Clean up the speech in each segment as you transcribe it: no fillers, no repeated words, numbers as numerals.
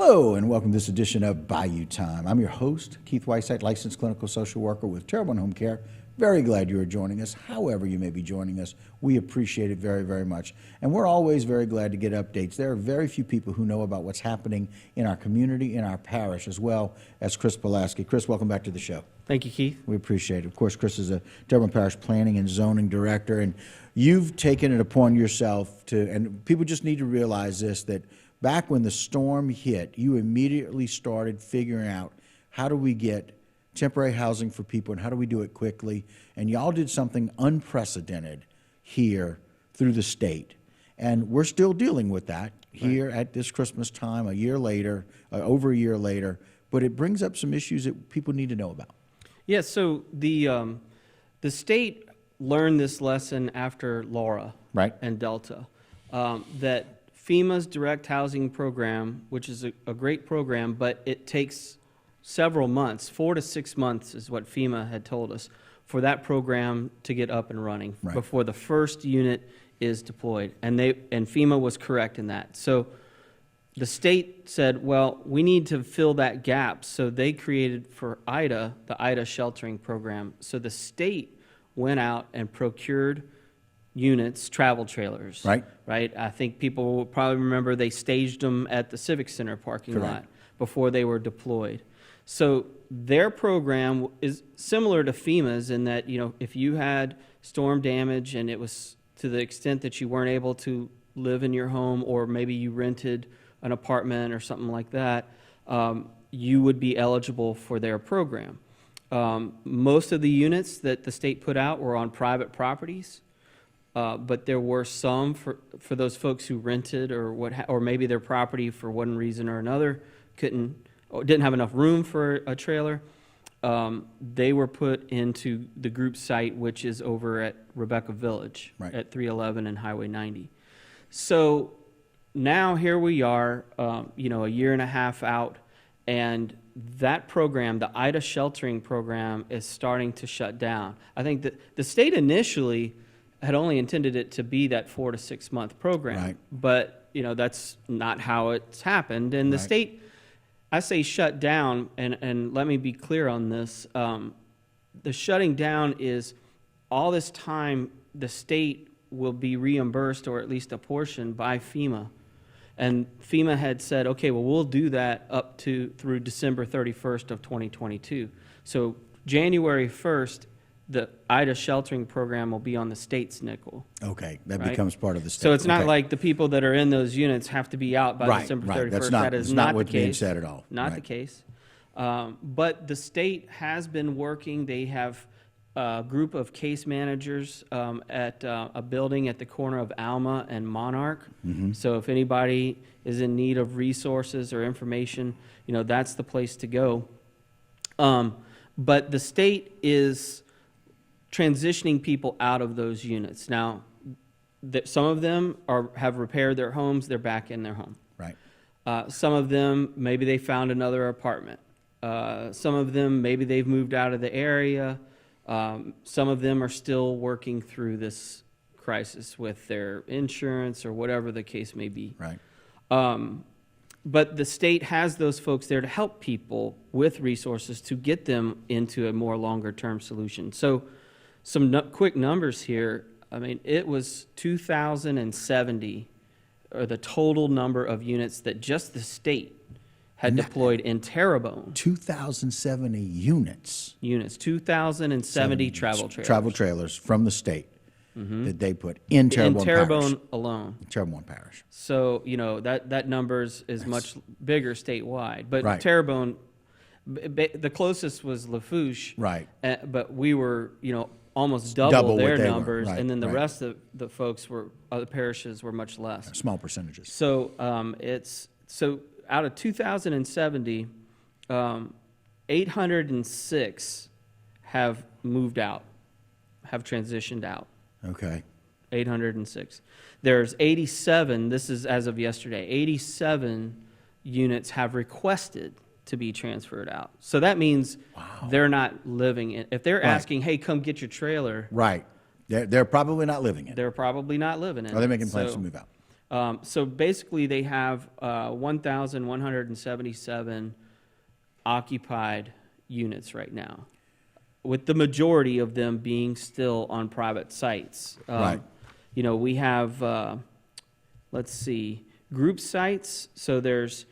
Hello, and welcome to this edition of Bayou Time. I'm your host, Keith Whiteside, licensed clinical social worker with Terrebonne Home Care. Very glad you are joining us. However you may be joining us, we appreciate it very, very much. And we're always very glad to get updates. There are very few people who know about what's happening in our community, in our parish, as well as Chris Pulaski. Chris, welcome back to the show. Thank you, Keith. We appreciate it. Of course, Chris is a Terrebonne Parish Planning and Zoning Director, and you've taken it upon yourself to, and people just need to realize this, that back when the storm hit, you immediately started figuring out how do we get temporary housing for people and how do we do it quickly. And y'all did something unprecedented here through the state. And we're still dealing with that here at this Christmas time, a year later, over a year later. But it brings up some issues that people need to know about. Yeah, so the state learned this lesson after Laura and Delta, that FEMA's direct housing program, which is a great program, but it takes several months, 4 to 6 months is what FEMA had told us, for that program to get up and running before the first unit is deployed. And FEMA was correct in that. So the state said, well, we need to fill that gap. So they created for IDA, the IDA sheltering program. So the state went out and procured units, travel trailers. Right. I think people will probably remember they staged them at the Civic Center parking lot before they were deployed. So their program is similar to FEMA's in that, you know, if you had storm damage and it was to the extent that you weren't able to live in your home, or maybe you rented an apartment or something like that, you would be eligible for their program. Most of the units that the state put out were on private properties, but there were some for those folks who rented or maybe their property for one reason or another didn't have enough room for a trailer. They were put into the group site, which is over at Rebecca Village at 311 and Highway 90. So now here we are, a year and a half out, and that program, the IDA sheltering program, is starting to shut down. I think that the state initially had only intended it to be that 4 to 6 month program, but that's not how it's happened. And the state, I say shut down, and let me be clear on this. The shutting down is all this time the state will be reimbursed, or at least a portion, by FEMA. And FEMA had said, okay, well, we'll do that up through December 31st of 2022. So January 1st, the IDA sheltering program will be on the state's nickel. Okay, that becomes part of the state. So it's not like the people that are in those units have to be out by December 31st. That is not what's being said at all. Not the case. But the state has been working. They have a group of case managers at a building at the corner of Alma and Monarch. So if anybody is in need of resources or information, that's the place to go. But the state is transitioning people out of those units. Now, some of them have repaired their homes. They're back in their home. Some of them, maybe they found another apartment. Some of them, maybe they've moved out of the area. Some of them are still working through this crisis with their insurance or whatever the case may be. But the state has those folks there to help people with resources to get them into a more longer-term solution. So some quick numbers here. I mean, it was 2,070, or the total number of units that just the state had deployed in Terrebonne. 2,070 units. 2,070 travel trailers. Travel trailers from the state that they put in Terrebonne Parish. In Terrebonne alone. Terrebonne Parish. So, that number is much bigger statewide. But Terrebonne, the closest was Lafourche. But we were, almost double their numbers. And then the rest of the folks other parishes were much less. Small percentages. So out of 2,070, 806 have moved out, have transitioned out. 806. There's 87, this is as of yesterday, 87 units have requested to be transferred out. So that means they're not living in. If they're asking, hey, come get your trailer. They're probably not living in it. They're probably not living in it. Are they making plans to move out? So basically, they have 1,177 occupied units right now, with the majority of them being still on private sites. Right. You know, we have, let's see, group sites. So there's,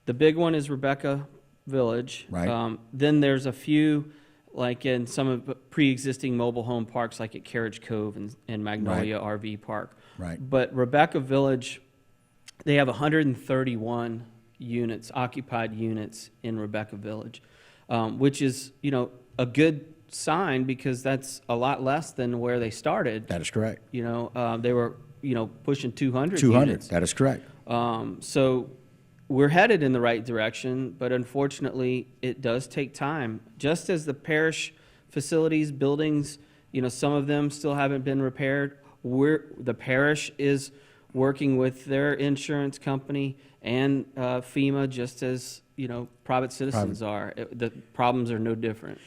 the big one is Rebecca Village. Right. Then there's a few, like in some of the pre-existing mobile home parks, like at Carriage Cove and Magnolia RV Park. Right. But Rebecca Village, they have 131 units, occupied units in Rebecca Village, which is, you know, a good sign because that's a lot less than where they started. That is correct. You know, they were, you know, pushing 200 200. That is correct. So we're headed in the right direction, but unfortunately, it does take time. Just as the parish facilities, buildings, you know, some of them still haven't been repaired. The parish is working with their insurance company and FEMA, just as, you know, private citizens are. The problems are no different.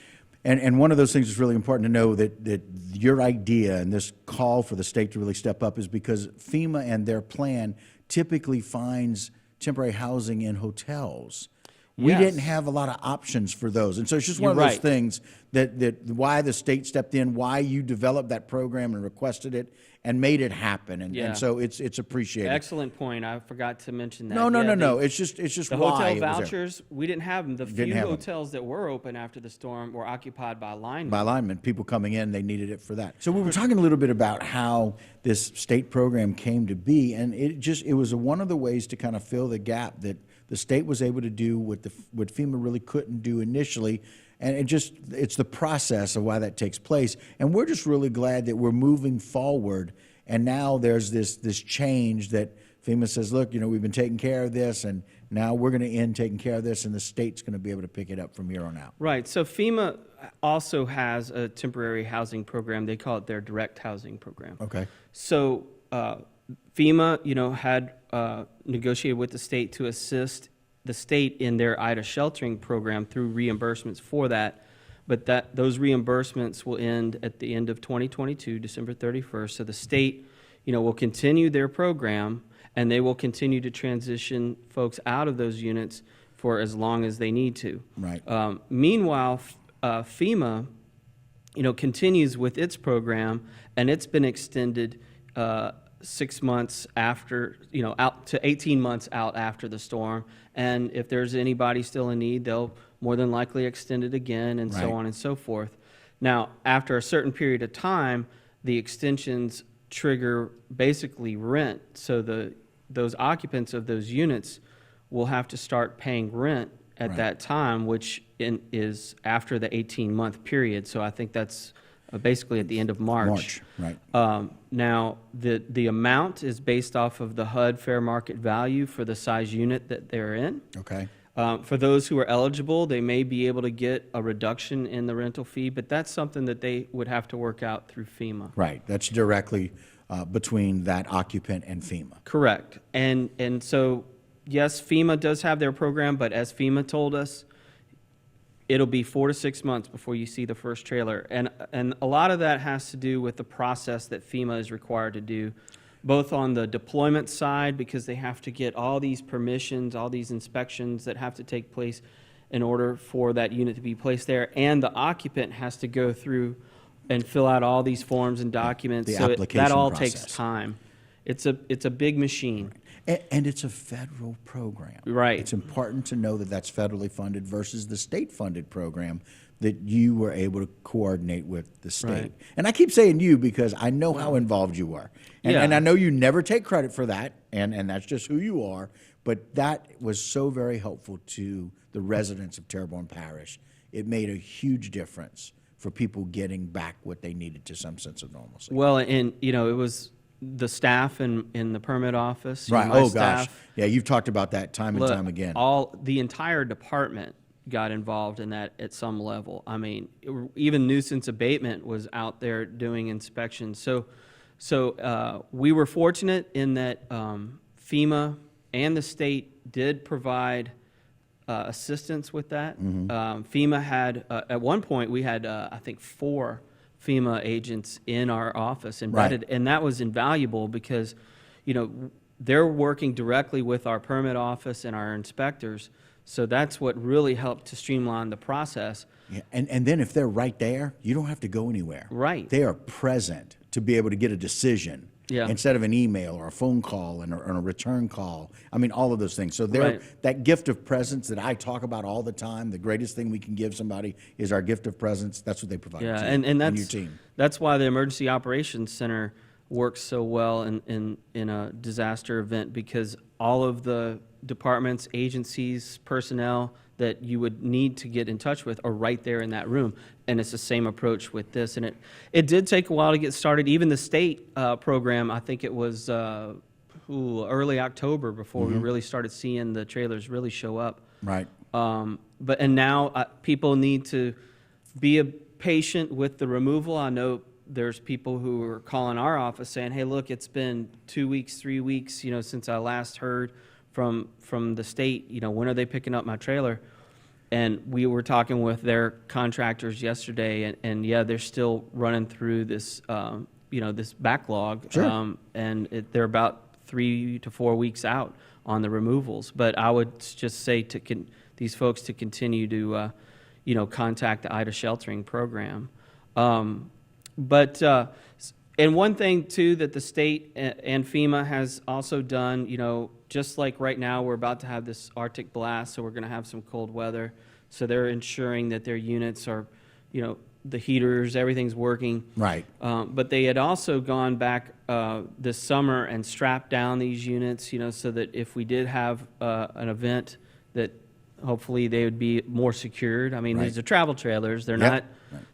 And one of those things that's really important to know that your idea and this call for the state to really step up is because FEMA and their plan typically finds temporary housing in hotels. We Yes. didn't have a lot of options for those. And so it's just one You're of those right. things that why the state stepped in, why you developed that program and requested it and made it happen. And, Yeah. and so it's appreciated. Excellent point. I forgot to mention that. No, no, Yeah, no. the- It's just The why hotel it was there. vouchers, we didn't have them. The Didn't few have 'em. hotels that were open after the storm were occupied by linemen. By linemen, people coming in, they needed it for that. So we were talking a little bit about how this state program came to be, and it was one of the ways to kind of fill the gap that the state was able to do what FEMA really couldn't do initially, and it's the process of why that takes place. And we're just really glad that we're moving forward, and now there's this change that FEMA says, look, you know, we've been taking care of this, and now we're going to end taking care of this, and the state's going to be able to pick it up from here on out. Right. So FEMA also has a temporary housing program. They call it their direct housing program. Okay. So FEMA, you know, had negotiated with the state to assist the state in their IDA sheltering program through reimbursements for that. But those reimbursements will end at the end of 2022, December 31st. So the state, you know, will continue their program, and they will continue to transition folks out of those units for as long as they need to. Right. Meanwhile, FEMA, you know, continues with its program, and it's been extended 6 months after, you know, out to 18 months out after the storm. And if there's anybody still in need, they'll more than likely extend it again, and so Right. on and so forth. Now, after a certain period of time, the extensions trigger basically rent. So those occupants of those units will have to start paying rent at Right. that time, which is after the 18-month period. So I think that's basically at the end of March. Right. Now, the amount is based off of the HUD fair market value for the size unit that they're in. Okay. For those who are eligible, they may be able to get a reduction in the rental fee, but that's something that they would have to work out through FEMA. Right. That's directly between that occupant and FEMA. Correct. And so, yes, FEMA does have their program, but as FEMA told us, it'll be 4 to 6 months before you see the first trailer. And a lot of that has to do with the process that FEMA is required to do, both on the deployment side, because they have to get all these permissions, all these inspections that have to take place in order for that unit to be placed there, and the occupant has to go through and fill out all these forms and documents. The So application that all process. takes time. It's a big machine. And it's a federal program. Right. It's important to know that that's federally funded versus the state-funded program that you were able to coordinate with the state. Right. And I keep saying you because I know how involved you were. And, Yeah. and I know you never take credit for that, and that's just who you are. But that was so very helpful to the residents of Terrebonne Parish. It made a huge difference for people getting back what they needed to some sense of normalcy. Well, and, you know, it was the staff in the permit office. you know, Right. my Oh, staff, gosh. Yeah, you've talked about that time and look, time again. the entire department got involved in that at some level. I mean, even nuisance abatement was out there doing inspections. So we were fortunate in that FEMA and the state did provide assistance with that. FEMA had, at one point, we had, I think, 4 FEMA agents in our office embedded, and that was invaluable because, you know, they're working directly with our permit office and our inspectors. So that's what really helped to streamline the process. Yeah. And then if they're right there, you don't have to go anywhere. Right. They are present to be able to get a decision. Yeah. Instead of an email or a phone call and a return call. I mean, all of those things. So that gift of presence that I talk about all the time, the greatest thing we can give somebody is our gift of presence. That's what they provide to you and that's, your team. That's why the Emergency Operations Center works so well in a disaster event, because all of the departments, agencies, personnel that you would need to get in touch with are right there in that room. And it's the same approach with this. And it did take a while to get started. Even the state program, I think it was early October before we really started seeing the trailers really show up. Right. And now people need to be patient with the removal. I know there's people who are calling our office saying, hey, look, it's been 2 weeks, 3 weeks, since I last heard from the state, when are they picking up my trailer? And we were talking with their contractors yesterday, and yeah, they're still running through this, this backlog. Sure. They're about 3 to 4 weeks out on the removals. But I would just say to these folks to continue to, contact the Ida Sheltering Program. And one thing, too, that the state and FEMA has also done, just like right now we're about to have this Arctic blast, so we're going to have some cold weather. So they're ensuring that their units are, the heaters, everything's working. Right. But they had also gone back this summer and strapped down these units, so that if we did have an event, that hopefully they would be more secured. I mean, these are travel trailers. They're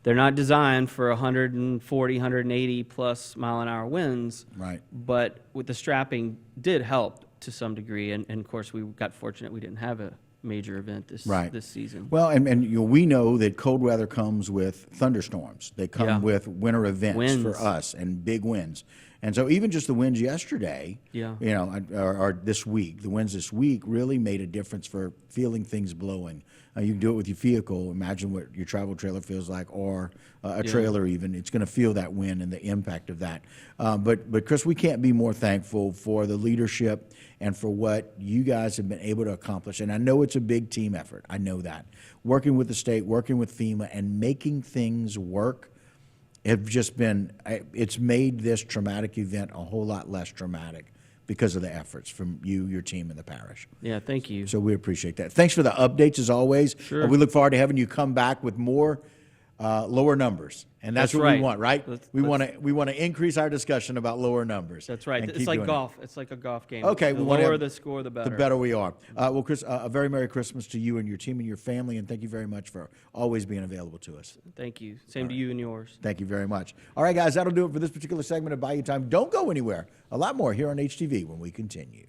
they're not designed for 140, 180 plus mile an hour winds. Right. But with the strapping did help to some degree. And of course, we got fortunate we didn't have a major event this season. Well, and we know that cold weather comes with thunderstorms. They come with winter events for us and big winds. And so even just the winds yesterday, or this week, the winds this week really made a difference for feeling things blowing. You can do it with your vehicle. Imagine what your travel trailer feels like, or a trailer even. It's going to feel that wind and the impact of that. But Chris, we can't be more thankful for the leadership and for what you guys have been able to accomplish. And I know it's a big team effort. I know that. Working with the state, working with FEMA, and making things work have just been, it's made this traumatic event a whole lot less traumatic because of the efforts from you, your team, and the parish. Yeah, thank you. So we appreciate that. Thanks for the updates as always. Sure. We look forward to having you come back with more lower numbers. And that's what we want, right? We want to increase our discussion about lower numbers. That's right. It's like golf. It's like a golf game. Okay. The lower the score, the better. The better we are. Well, Chris, a very Merry Christmas to you and your team and your family, and thank you very much for always being available to us. Thank you. Same to you and yours. Thank you very much. All right, guys, that'll do it for this particular segment of Bayou Time. Don't go anywhere. A lot more here on HTV when we continue.